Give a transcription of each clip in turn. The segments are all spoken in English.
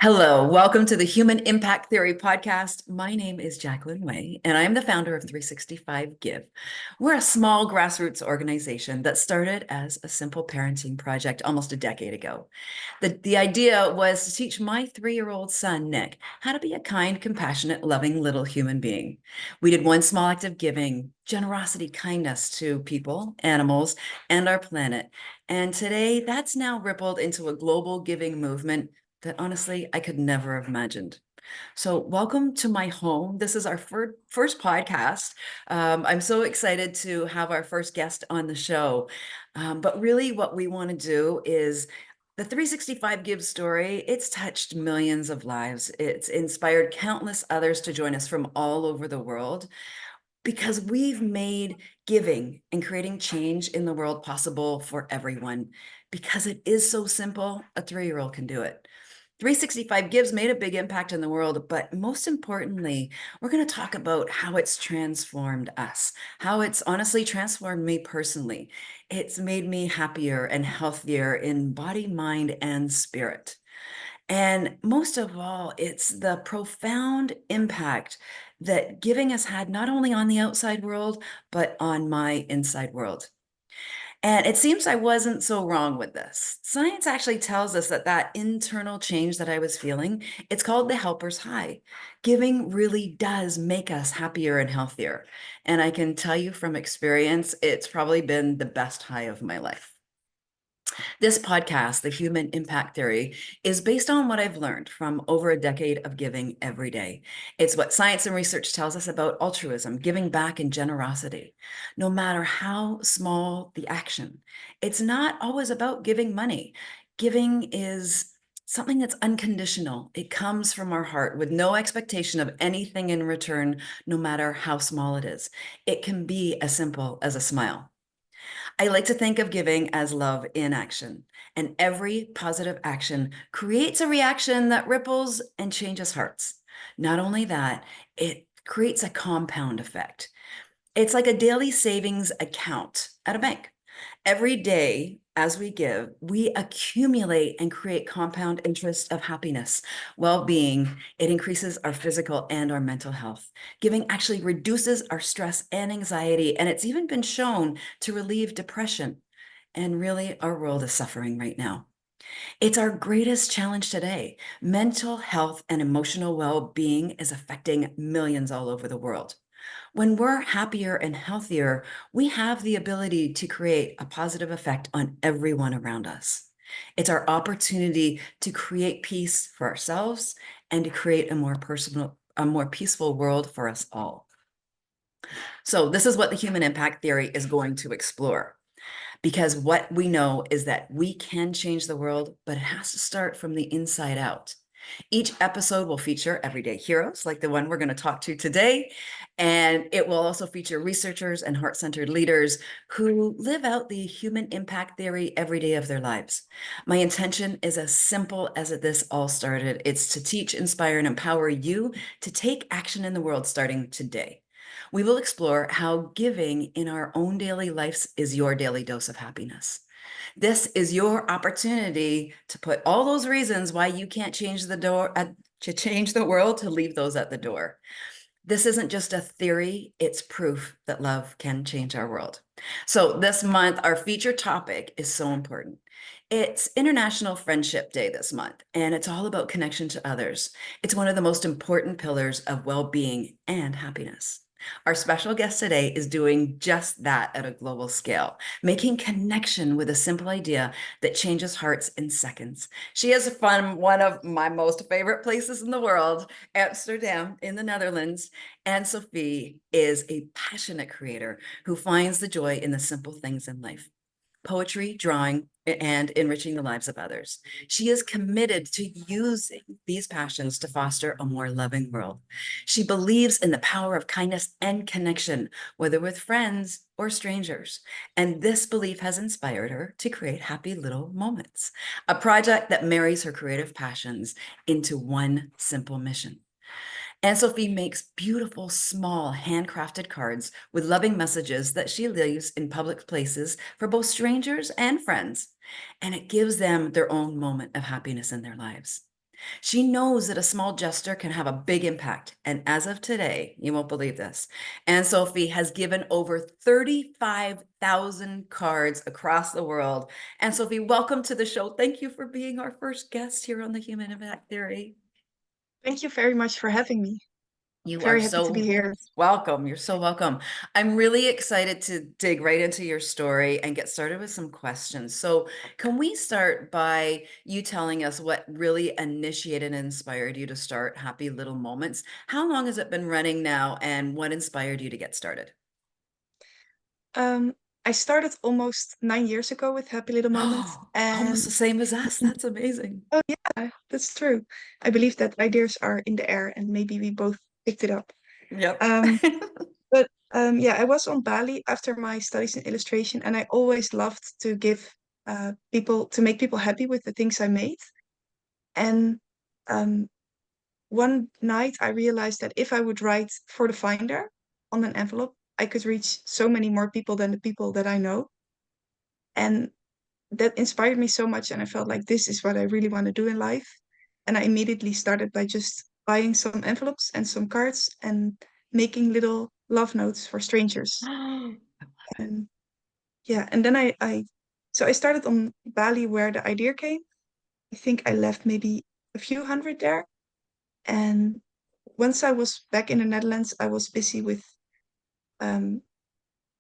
Hello, welcome to the Human Impact Theory podcast. My name is Jacqueline Way, and I'm the founder of 365 Give. We're a small grassroots organization that started as a simple parenting project almost a decade ago. The idea was to teach my 3-year-old son, Nick, how to be a kind, compassionate, loving little human being. We did one small act of giving, generosity, kindness to people, animals, and our planet. And today, that's now rippled into a global giving movement that honestly I could never have imagined. So, welcome to my home. This is our first podcast. I'm so excited to have our first guest on the show. But really, what we want to do is the 365 Give story. It's touched millions of lives. It's inspired countless others to join us from all over the world because we've made giving and creating change in the world possible for everyone. Because it is so simple, a 3-year-old can do it. 365 Gives made a big impact in the world, but most importantly, we're going to talk about how it's transformed us, how it's honestly transformed me personally. It's made me happier and healthier in body, mind, and spirit. And most of all, it's the profound impact that giving has had not only on the outside world, but on my inside world. And it seems I wasn't so wrong with this. Science actually tells us that that internal change that I was feeling, it's called the helper's high. Giving really does make us happier and healthier. And I can tell you from experience, it's probably been the best high of my life. This podcast, The Human Impact Theory, is based on what I've learned from over a decade of giving every day. It's what science and research tells us about altruism, giving back, and generosity. No matter how small the action, it's not always about giving money. Giving is something that's unconditional. It comes from our heart with no expectation of anything in return, no matter how small it is. It can be as simple as a smile. I like to think of giving as love in action, and every positive action creates a reaction that ripples and changes hearts. Not only that, it creates a compound effect. It's like a daily savings account at a bank. Every day, as we give, we accumulate and create compound interest of happiness, well-being. It increases our physical and our mental health. Giving actually reduces our stress and anxiety, and it's even been shown to relieve depression. And really, our world is suffering right now. It's our greatest challenge today. Mental health and emotional well-being is affecting millions all over the world. When we're happier and healthier, we have the ability to create a positive effect on everyone around us. It's our opportunity to create peace for ourselves and to create a more personal, a more peaceful world for us all. So this is what the human impact theory is going to explore. Because what we know is that we can change the world, but it has to start from the inside out. Each episode will feature everyday heroes like the one we're going to talk to today. And it will also feature researchers and heart-centered leaders who live out the human impact theory every day of their lives. My intention is as simple as this all started. It's to teach, inspire, and empower you to take action in the world starting today. We will explore how giving in our own daily lives is your daily dose of happiness. This is your opportunity to put all those reasons why you can't change the door to change the world, to leave those at the door. This isn't just a theory, it's proof that love can change our world. So this month, our featured topic is so important. It's International Friendship Day this month, and it's all about connection to others. It's one of the most important pillars of well-being and happiness. Our special guest today is doing just that at a global scale, making connection with a simple idea that changes hearts in seconds. She is from one of my most favorite places in the world, Amsterdam in the Netherlands. And Sophie is a passionate creator who finds the joy in the simple things in life: poetry, drawing, and enriching the lives of others. She is committed to using these passions to foster a more loving world. She believes in the power of kindness and connection, whether with friends or strangers. And this belief has inspired her to create Happy Little Moments, a project that marries her creative passions into one simple mission. And Sophie makes beautiful, small, handcrafted cards with loving messages that she leaves in public places for both strangers and friends. And it gives them their own moment of happiness in their lives. She knows that a small gesture can have a big impact. And as of today, you won't believe this, Anne Sophie has given over 35,000 cards across the world. Anne Sophie, welcome to the show. Thank you for being our first guest here on the Human Impact Theory. Thank you very much for having me. You are Very happy to be so here. welcome. You're so welcome. I'm really excited to dig right into your story and get started with some questions. So, can we start by you telling us what really initiated and inspired you to start Happy Little Moments? How long has it been running now, and what inspired you to get started? Um, I started almost 9 years ago with Happy Little Moments, Oh, almost and the same as us. That's amazing. oh yeah, that's true. I believe that ideas are in the air, and maybe we both picked it up. Yep. Um, but yeah, I was on Bali after my studies in illustration, and I always loved to give people to make people happy with the things I made. And um, one night I realized that if I would write for the Finder on an envelope, I could reach so many more people than the people that I know. And that inspired me so much. And I felt like this is what I really want to do in life. And I immediately started by just buying some envelopes and some cards and making little love notes for strangers. And yeah, and then so I started on Bali where the idea came. I think I left maybe a few hundred there. And once I was back in the Netherlands, I was busy with um,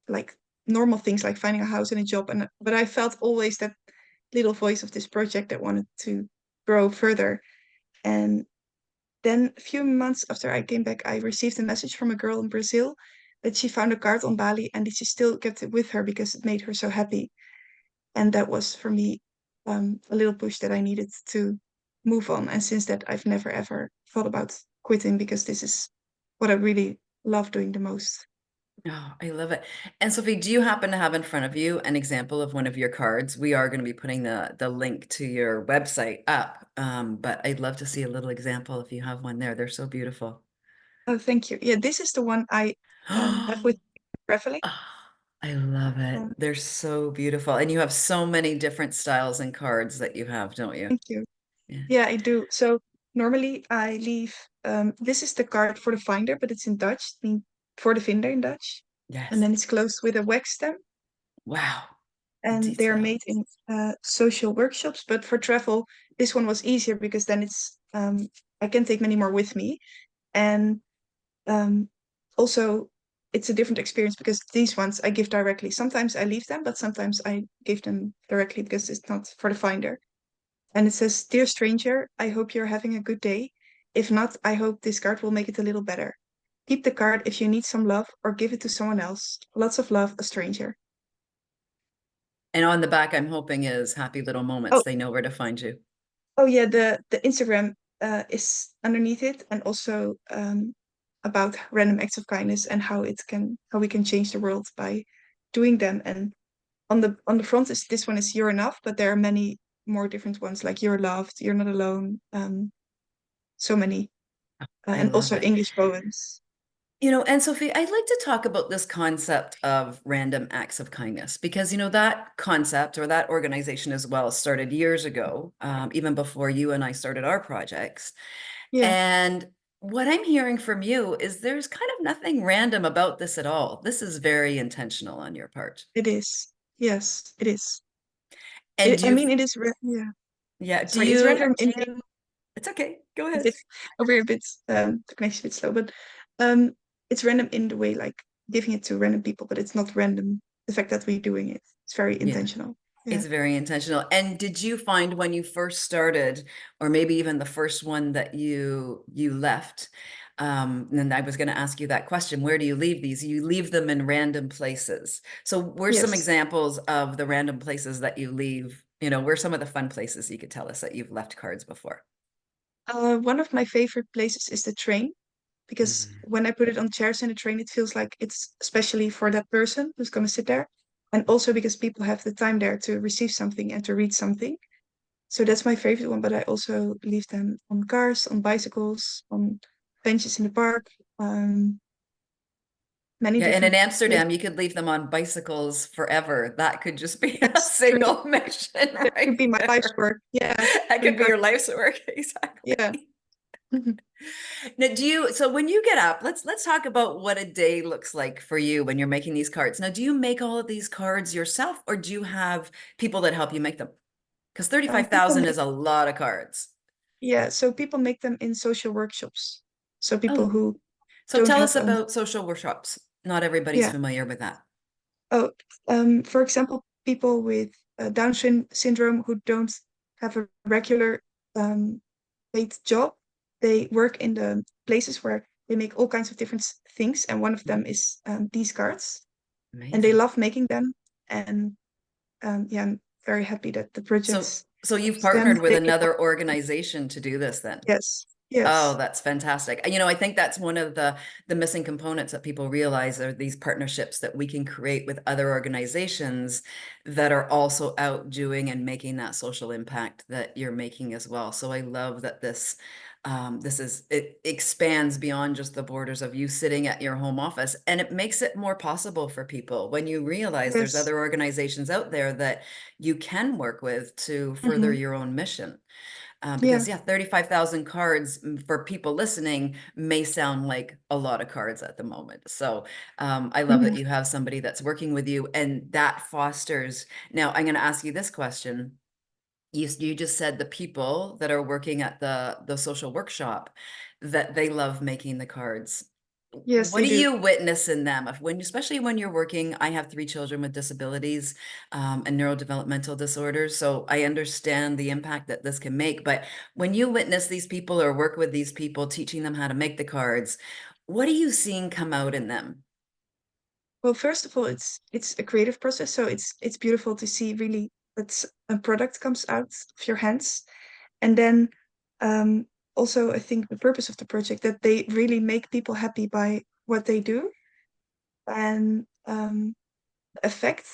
like normal things like finding a house and a job. And but I felt always that little voice of this project that wanted to grow further. And then a few months after I came back, I received a message from a girl in Brazil that she found a card on Bali and that she still kept it with her because it made her so happy. And that was for me a little push that I needed to move on. And since that, I've never ever thought about quitting because this is what I really love doing the most. Oh, I love it. And Sophie, do you happen to have in front of you an example of one of your cards? We are going to be putting the link to your website up, but I'd love to see a little example if you have one there. They're so beautiful. Oh, thank you. Yeah, this is the one I have with traveling. Ah, I love it. Um, They're so beautiful. And you have so many different styles and cards that you have, don't you? thank you. Yeah. Yeah, I do. So normally I leave, this is the card for the finder, but it's in Dutch, mean for the vinder in Dutch. And Yes. then it's closed with a wax stamp. Wow. The And they're detail. made in social workshops. But for travel, this one was easier because then I can take many more with me. And um, also, it's a different experience because these ones I give directly. Sometimes I leave them, but sometimes I give them directly because it's not for the finder. And it says, "Dear stranger, I hope you're having a good day. If not, I hope this card will make it a little better. Keep the card if you need some love or give it to someone else. Lots of love, a stranger." And on the back, I'm hoping is happy little Oh, moments. They know where to find you. oh yeah, the Instagram is underneath it, and also about random acts of kindness and how we can change the world by doing them. And on the front is this one is "You're enough," but there are many more different ones like "You're loved," "You're not alone," so many, I and love also it. English poems. And Sophie, I'd like to talk about this concept of random acts of kindness because, that concept or that organization as well started years ago, even before you and I started our projects. Yeah, And what I'm hearing from you is there's kind of nothing random about this at all. This is very intentional on your part. it is. Yes, it is. And do I you, mean, it is. Yeah. yeah, do Sorry, it's you, random in it's okay, go a ahead. bit over a bit. The connection a bit slow, but um, it's random in the way like giving it to random people, but it's not random. The fact that we're doing it, it's very Yeah. intentional. Yeah. It's very intentional. And did you find when you first started, or maybe even the first one that you left, and I was going to ask you that question, where do you leave these? You leave them in random places. So where's some Yes. examples of the random places that you leave? Where some of the fun places you could tell us that you've left cards before? One of my favorite places is the train because Mm. when I put it on chairs in the train, it feels like it's especially for that person who's going to sit there. And also because people have the time there to receive something and to read something. So that's my favorite one, but I also leave them on cars, on bicycles, on benches in the park. Um, many Yeah, and in different places. Amsterdam, you could leave them on bicycles forever. That could just be a That's true. single mission That could right be my life's there. work. Yeah, That doing could be cards. your life's work. Yeah. Exactly. Now, so when you get up, let's talk about what a day looks like for you when you're making these cards. Now, do you make all of these cards yourself, or do you have people that help you make them? Because People 35,000 make, is a lot of cards. yeah, so people make them in social workshops. So people Oh, who so don't tell have us about social workshops. Not everybody's yeah. familiar with that. Oh, for example, people with syndrome who don't have a regular um, paid job, they work in the places where they make all kinds of different things, and one of them Mhm. is these cards, and they Amazing. love making them. And yeah, I'm very happy that the So, projects so you've helps them. partnered with another organization to do this then? Yes, Oh, yes. that's fantastic. You know, I think that's one of the missing components that people realize are these partnerships that we can create with other organizations that are also out doing and making that social impact that you're making as well. So I love that it expands beyond just the borders of you sitting at your home office, and it makes it more possible for people when you realize there's Yes. other organizations out there that you can work with to further Hmm. your own mission. Yeah. Because yeah, 35,000 cards for people listening may sound like a lot of cards at the moment. So I love that Hmm. you have somebody that's working with you and that fosters. Now I'm going to ask you this question. You just said the people that are working at the social workshop that they love making the cards. Yes, What they do do. you witness in them? Especially when you're working, I have 3 children with disabilities and neurodevelopmental disorders, so I understand the impact that this can make. But when you witness these people or work with these people, teaching them how to make the cards, what are you seeing come out in them? Well, first of all, it's a creative process, so it's beautiful to see really that a product comes out of your hands. And then um, also, I think the purpose of the project that they really make people happy by what they do, and the effect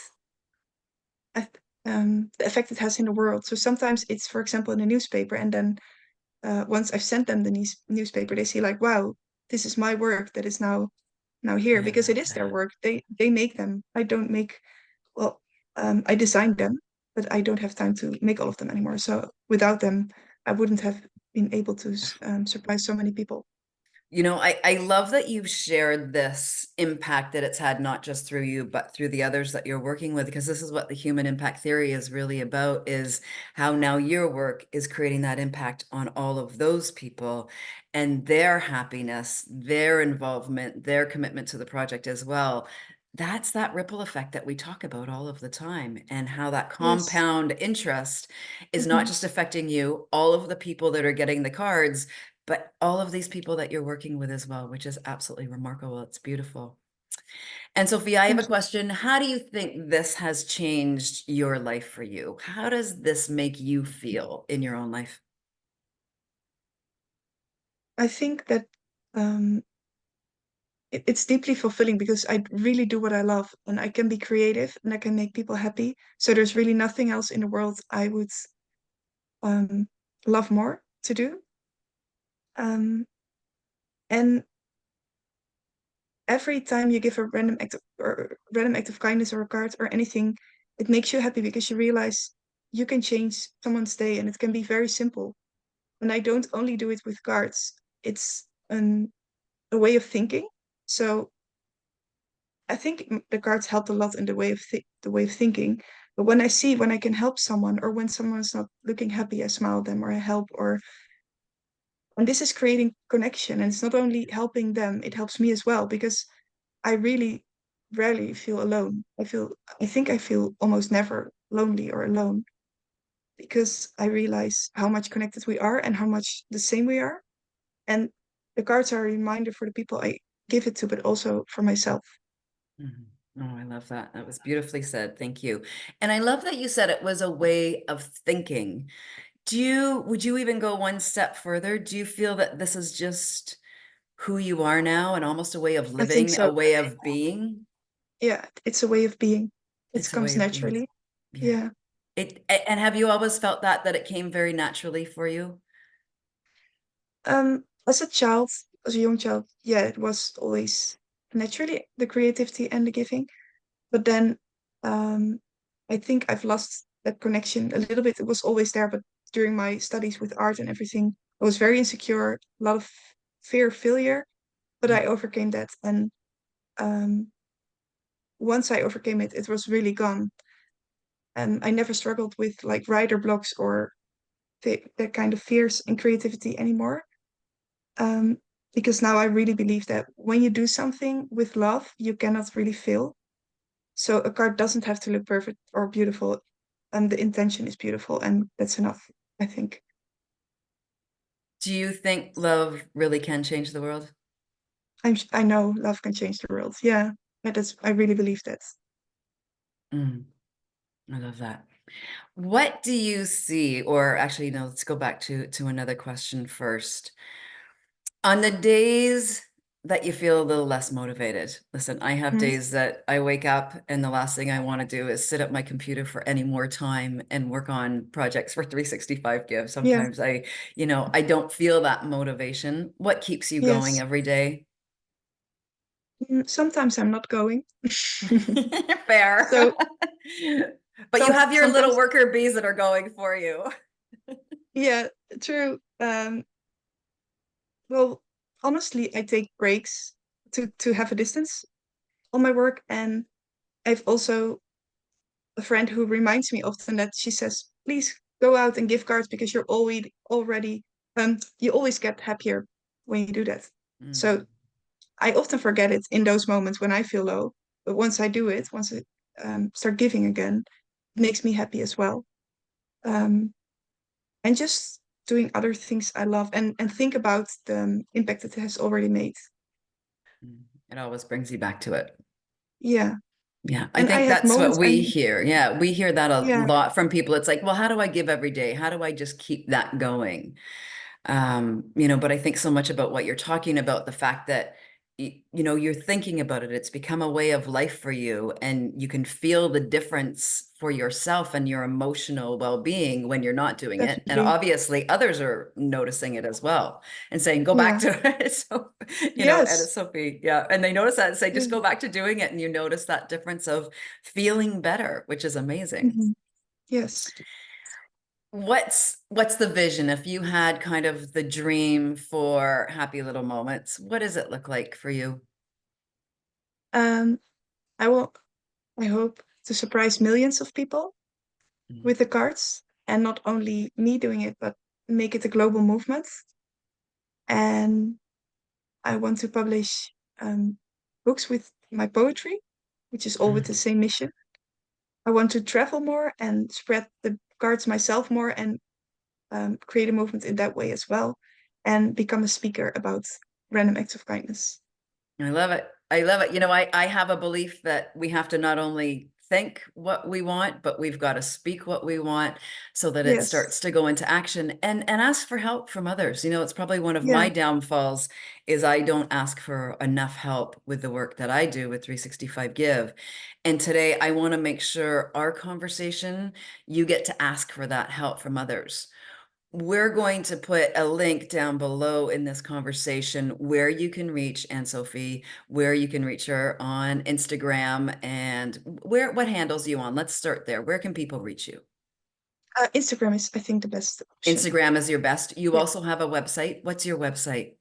the effect it has in the world. So sometimes it's, for example, in a newspaper, and then once I've sent them the newspaper, they see like, wow, this is my work that is now here, I because it love is their that. work. They make them. I don't make well, I designed them, but I don't have time to make all of them anymore. So without them, I wouldn't have been able to surprise so many people. You know, I love that you've shared this impact that it's had, not just through you, but through the others that you're working with, because this is what the human impact theory is really about, is how now your work is creating that impact on all of those people and their happiness, their involvement, their commitment to the project as well. That's that ripple effect that we talk about all of the time, and how that Yes. compound interest is not Hmm. just affecting you, all of the people that are getting the cards, but all of these people that you're working with as well, which is absolutely remarkable. It's beautiful. And Sophia, I have a Thank you. question. How do you think this has changed your life for you? How does this make you feel in your own life? I think that um, it's deeply fulfilling because I really do what I love, and I can be creative and I can make people happy. So there's really nothing else in the world I would um, love more to do. Um, and every time you give a random act of kindness or a card or anything, it makes you happy because you realize you can change someone's day, and it can be very simple. And I don't only do it with cards. It's a way of thinking. So I think the cards helped a lot in the way of thinking. But when I can help someone, or when someone's not looking happy, I smile at them or I help, or and this is creating connection. And it's not only helping them, it helps me as well, because I really rarely feel alone. I think I feel almost never lonely or alone, because I realize how much connected we are and how much the same we are. And the cards are a reminder for the people I give it to, but also for myself. Mhm. Oh, I love that. That was beautifully said. Thank you. And I love that you said it was a way of thinking. Would you even go one step further? Do you feel that this is just who you are now and almost a way of I think living, a so. way of being? Yeah, it's a way of being. It It's a way comes of being. naturally. Yeah. Yeah. And have you always felt that it came very naturally for you? As a child, as a young child, yeah, it was always. naturally, the creativity and the giving. But then I think I've lost that connection a little bit. It was always there, but during my studies with art and everything, I was very insecure, a lot of fear of failure, but I overcame that. And um, once I overcame it, it was really gone. And I never struggled with like writer blocks or that kind of fears in creativity anymore. Um, because now I really believe that when you do something with love, you cannot really fail. So a card doesn't have to look perfect or beautiful, and the intention is beautiful, and that's enough, I think. Do you think love really can change the world? I know love can change the world. Yeah, I really believe that. Mm, I love that. What do you see, or actually, no, let's go back to another question first. On the days that you feel a little less motivated, listen, I have Mm, days that I wake up and the last thing I want to do is sit at my computer for any more time and work on projects for 365 Give. yeah. Sometimes I don't feel that motivation. What keeps you going Yes. every day? Sometimes I'm not going. Fair. So But you have your little sometimes, worker bees that are going for you. yeah, true. Well, honestly, I take breaks to have a distance on my work, and I've also a friend who reminds me often that she says, please go out and give cards because you're already you always get happier when you do that. So Mm. I often forget it in those moments when I feel low. But once I do it, once I start giving again, it makes me happy as well. Um, and just doing other things I love and think about the impact it has already made. Mm. It always brings you back to it. Yeah. Yeah, I And I think have that's what moments we hear. Yeah, we hear that a yeah, lot from people. It's like, well, how do I give every day? How do I just keep that going? But I think so much about what you're talking about, the fact that you're thinking about it. It's become a way of life for you, and you can feel the difference for yourself and your emotional well-being when you're not doing it. And definitely. obviously others are noticing it as well and saying, go back Yeah. to it. So, and Yes. it's Sophie, yeah. And they notice that and say, just Yeah. go back to doing it. And you notice that difference of feeling better, which is amazing. Mhm. Yes. What's the vision? If you had kind of the dream for Happy Little Moments, what does it look like for you? Um, I will, I hope to surprise millions of people Mm. with the cards and not only me doing it, but make it a global movement. And I want to publish books with my poetry, which is all with the Mm. same mission. I want to travel more and spread the cards myself more and create a movement in that way as well, and become a speaker about random acts of kindness. I love it. I love it. I have a belief that we have to not only think what we want, but we've got to speak what we want so that it Yes. starts to go into action and ask for help from others. It's probably one of my Yeah. downfalls is I don't ask for enough help with the work that I do with 365 Give. And today I want to make sure our conversation, you get to ask for that help from others. We're going to put a link down below in this conversation where you can reach Anne-Sophie, where you can reach her on Instagram, and what handles you on. Let's start there. Where can people reach you? Instagram is, I think, the best option. Instagram is your best. You Yeah. also have a website. What's your website?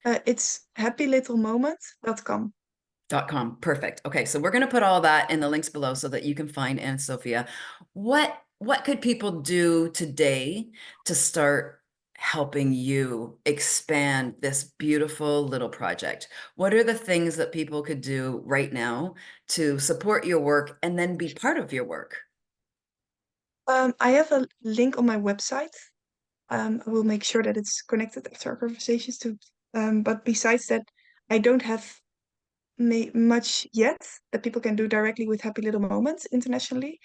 It's happylittlemoment.com. .com. Perfect. Okay, so we're going to put all that in the links below so that you can find Anna Sophia. What could people do today to start helping you expand this beautiful little project? What are the things that people could do right now to support your work and then be part of your work? I have a link on my website. I will make sure that it's connected after our conversations too. But besides that, I don't have much yet that people can do directly with Happy Little Moments internationally.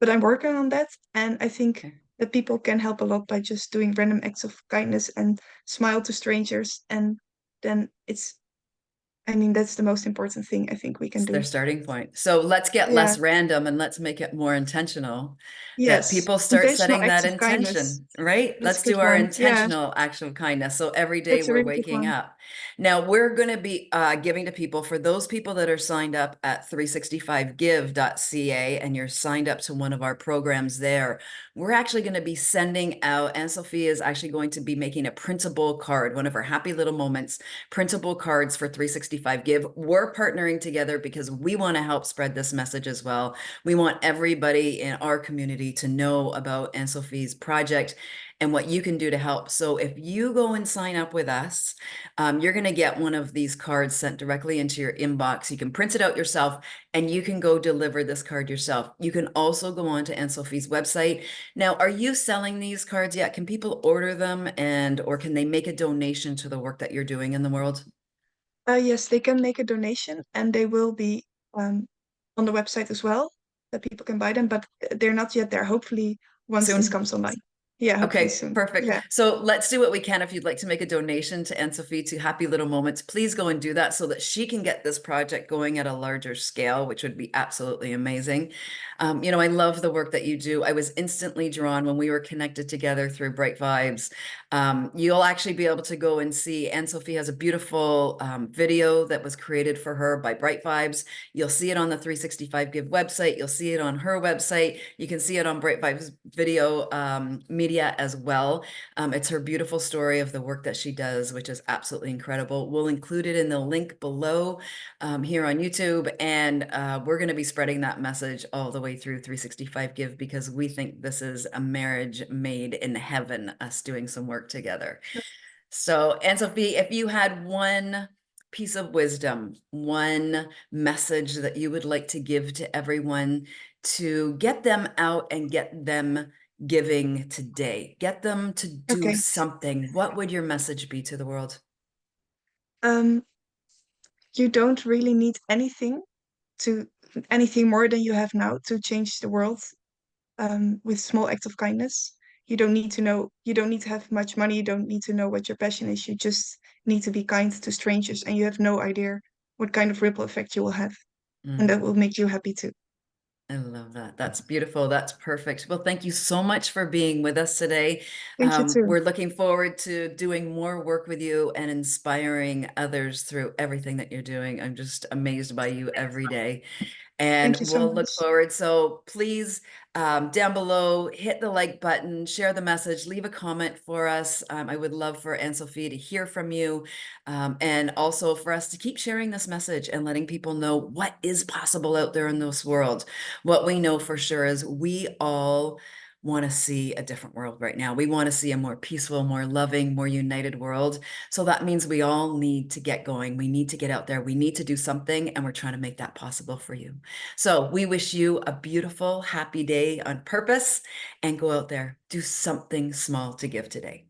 But I'm working on that, and I think Okay. that people can help a lot by just doing random acts of kindness and smile to strangers, and then it's I mean, that's the most important thing I think we can It's their do. starting point. So let's get Yeah. less random and let's make it more intentional, that Yes. people start Intentional setting that acts of kindness. intention, right? That's a Let's do good our one. Yeah. intentional action of kindness. So every day That's a we're really good waking one. up. Now we're going to be giving to people, for those people that are signed up at 365give.ca and you're signed up to one of our programs there, we're actually going to be sending out, and Sophia is actually going to be making a printable card, one of her happy little moments, printable cards for 365 Give. We're partnering together because we want to help spread this message as well. We want everybody in our community to know about Anne Sophie's project and what you can do to help. So if you go and sign up with us, you're going to get one of these cards sent directly into your inbox. You can print it out yourself and you can go deliver this card yourself. You can also go on to Anne Sophie's website. Now, are you selling these cards yet? Can people order them, and or can they make a donation to the work that you're doing in the world? Yes, they can make a donation and they will be um, on the website as well, that people can buy them, but they're not yet there. Hopefully, once this Soon? comes online. Yeah, hopefully Okay, soon. perfect. Yeah. So let's do what we can. If you'd like to make a donation to Anne Sophie, to Happy Little Moments, please go and do that so that she can get this project going at a larger scale, which would be absolutely amazing. I love the work that you do. I was instantly drawn when we were connected together through Bright Vibes. You'll actually be able to go and see Anne Sophie has a beautiful video that was created for her by Bright Vibes. You'll see it on the 365 Give website. You'll see it on her website. You can see it on Bright Vibes video media as well. It's her beautiful story of the work that she does, which is absolutely incredible. We'll include it in the link below here on YouTube. And we're going to be spreading that message all the way through 365 Give, because we think this is a marriage made in heaven, us doing some work together. So, Anne Sophie, if you had one piece of wisdom, one message that you would like to give to everyone to get them out and get them giving today, get them to do Okay. something, what would your message be to the world? Um, you don't really need to anything more than you have now to change the world with small acts of kindness. You don't need to have much money, you don't need to know what your passion is. You just need to be kind to strangers, and you have no idea what kind of ripple effect you will have. And that will Mm. make you happy too. I love that. That's beautiful. That's perfect. Well, thank you so much for being with us today. Thank you too. We're looking forward to doing more work with you and inspiring others through everything that you're doing. I'm just amazed by you every day. And Thank you so we'll look much. forward. So please, down below, hit the like button, share the message, leave a comment for us. I would love for Anne Sophie to hear from you, and also for us to keep sharing this message and letting people know what is possible out there in this world. What we know for sure is we all want to see a different world right now. We want to see a more peaceful, more loving, more united world. So that means we all need to get going. We need to get out there. We need to do something, and we're trying to make that possible for you. So we wish you a beautiful, happy day on purpose, and go out there, do something small to give today.